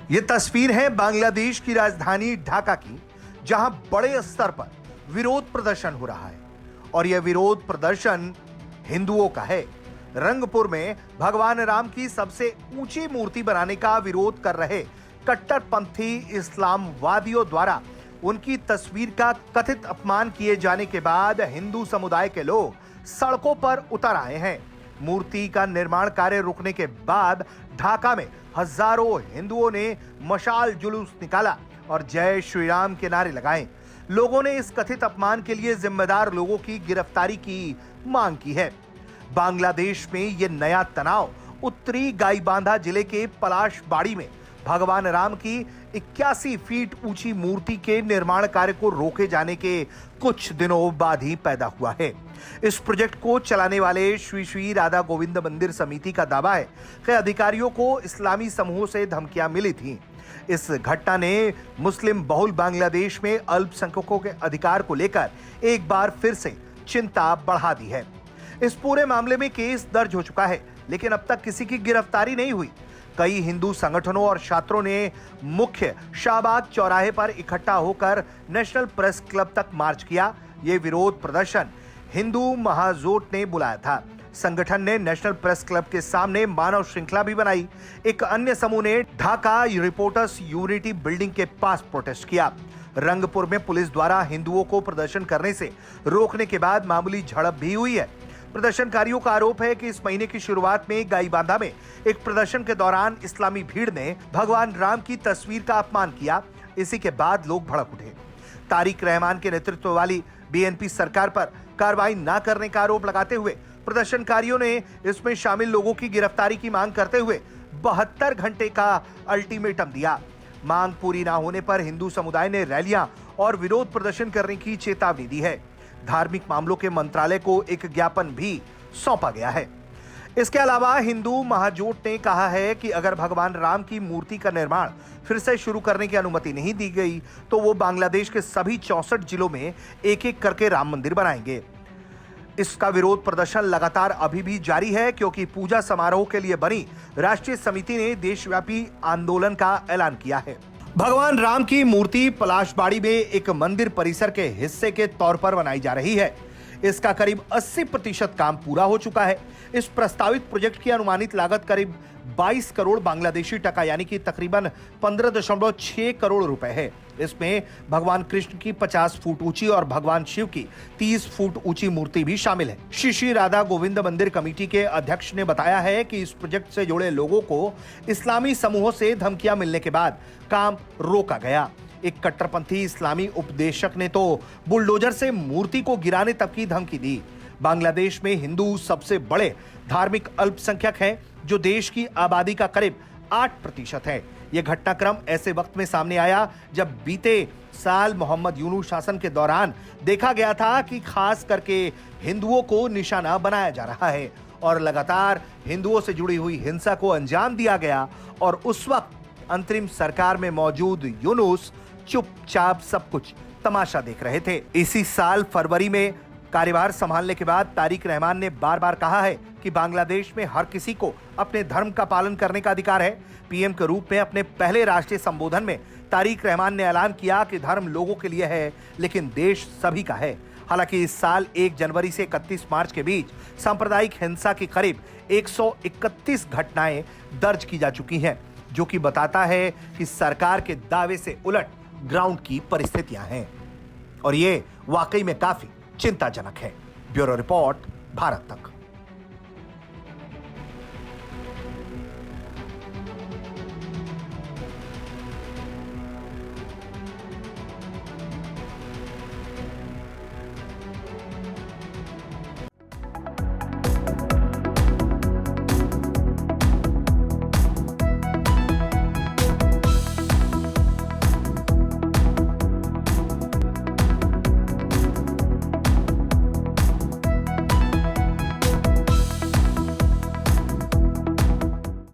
ये तस्वीर है बांग्लादेश की राजधानी ढाका की, जहां बड़े स्तर पर विरोध प्रदर्शन हो रहा है और यह विरोध प्रदर्शन हिंदुओं का है। रंगपुर में भगवान राम की सबसे ऊंची मूर्ति बनाने का विरोध कर रहे कट्टरपंथी इस्लामवादियों द्वारा उनकी तस्वीर का कथित अपमान किए जाने के बाद हिंदू समुदाय के लोग सड़कों पर उतर आए हैं। मूर्ति का निर्माण कार्य रुकने के बाद ढाका में हजारों हिंदुओं ने मशाल जुलूस निकाला और जय श्री राम के नारे लगाए। लोगों ने इस कथित अपमान के लिए जिम्मेदार लोगों की गिरफ्तारी की मांग की है। बांग्लादेश में यह नया तनाव उत्तरी गाईबांधा जिले के पलाशबाड़ी में भगवान राम की 81 फीट ऊंची मूर्ति के निर्माण कार्य को रोके जाने के कुछ दिनों बाद ही पैदा हुआ है। इस प्रोजेक्ट को चलाने वाले श्री श्री राधा गोविंद मंदिर समिति का दावा है कि अधिकारियों को इस्लामी समूहों से धमकियां मिली थीं। इस घटना ने मुस्लिम बहुल बांग्लादेश में अल्पसंख्यकों के अधिकार को लेकर एक बार फिर से चिंता बढ़ा दी है। इस पूरे मामले में केस दर्ज हो चुका है, लेकिन अब तक किसी की गिरफ्तारी नहीं हुई। कई हिंदू संगठनों और छात्रों ने मुख्य शाहबाग चौराहे पर इकट्ठा होकर नेशनल प्रेस क्लब तक मार्च किया। ये विरोध प्रदर्शन हिंदू महाजोट ने बुलाया था। संगठन ने नेशनल प्रेस क्लब के सामने मानव श्रृंखला भी बनाई। एक अन्य समूह ने ढाका रिपोर्टर्स यूनिटी बिल्डिंग के पास प्रोटेस्ट किया। रंगपुर में पुलिस द्वारा हिंदुओं को प्रदर्शन करने से रोकने के बाद मामूली झड़प भी हुई है। प्रदर्शनकारियों का आरोप है कि इस महीने की शुरुआत में गाईबांधा में एक प्रदर्शन के दौरान इस्लामी भीड़ ने भगवान राम की तस्वीर का अपमान किया। इसी के बाद लोग भड़क उठे। तारिक रहमान के नेतृत्व वाली बीएनपी सरकार पर कार्रवाई न करने का आरोप लगाते हुए प्रदर्शनकारियों ने इसमें शामिल लोगों की गिरफ्तारी की मांग करते हुए 72 घंटे का अल्टीमेटम दिया। मांग पूरी न होने पर हिंदू समुदाय ने रैलियां और विरोध प्रदर्शन करने की चेतावनी दी है। धार्मिक मामलों के मंत्रालय को एक ज्ञापन भी सौंपा गया है। इसके अलावा हिंदू महाजोट ने कहा है कि अगर भगवान राम की मूर्ति का निर्माण फिर से शुरू करने की अनुमति नहीं दी गई तो वो बांग्लादेश के सभी 64 जिलों में एक एक करके राम मंदिर बनाएंगे। इसका विरोध प्रदर्शन लगातार अभी भी जारी है, क्योंकि पूजा समारोह के लिए बनी राष्ट्रीय समिति ने देशव्यापी आंदोलन का ऐलान किया है। भगवान राम की मूर्ति पलाशबाड़ी में एक मंदिर परिसर के हिस्से के तौर पर बनाई जा रही है। इसका करीब 80% काम पूरा हो चुका है। इस प्रस्तावित प्रोजेक्ट की अनुमानित लागत करीब 22 करोड़ बांग्लादेशी टका यानी कि तकरीबन 15.6 करोड़ रुपए है। इसमें भगवान कृष्ण की 50 फुट ऊंची और भगवान शिव की 30 फुट ऊंची मूर्ति भी शामिल है। श्री श्री राधा गोविंद मंदिर कमेटी के अध्यक्ष ने बताया है कि इस प्रोजेक्ट से जुड़े लोगों को इस्लामी समूहों से धमकियां मिलने के बाद काम रोका गया। एक कट्टरपंथी इस्लामी उपदेशक ने तो बुलडोजर से मूर्ति को गिराने तक की धमकी दी। बांग्लादेश में हिंदू सबसे बड़े धार्मिक अल्पसंख्यक हैं, जो देश की आबादी का करीब 8% है। यह घटनाक्रम ऐसे वक्त में सामने आया जब बीते साल मोहम्मद यूनुस शासन के दौरान देखा गया था कि खास करके हिंदुओं को निशाना बनाया जा रहा है और लगातार हिंदुओं से जुड़ी हुई हिंसा को अंजाम दिया गया। और उस वक्त अंतरिम सरकार में मौजूद यूनुस चुपचाप सब कुछ तमाशा देख रहे थे। इसी साल फरवरी में कार्यभार संभालने के बाद तारिक रहमान ने बार बार कहा है कि बांग्लादेश में हर किसी को अपने धर्म का पालन करने का अधिकार है। पीएम के रूप में अपने पहले राष्ट्रीय संबोधन में तारिक रहमान ने ऐलान किया कि धर्म लोगों के लिए है, लेकिन देश सभी का है। हालांकि इस साल 1 जनवरी से 31 मार्च के बीच सांप्रदायिक हिंसा की करीब 131 घटनाएं दर्ज की जा चुकी हैं, जो कि बताता है कि सरकार के दावे से उलट ग्राउंड की परिस्थितियां हैं और ये वाकई में काफी चिंताजनक है। ब्यूरो रिपोर्ट, भारत तक।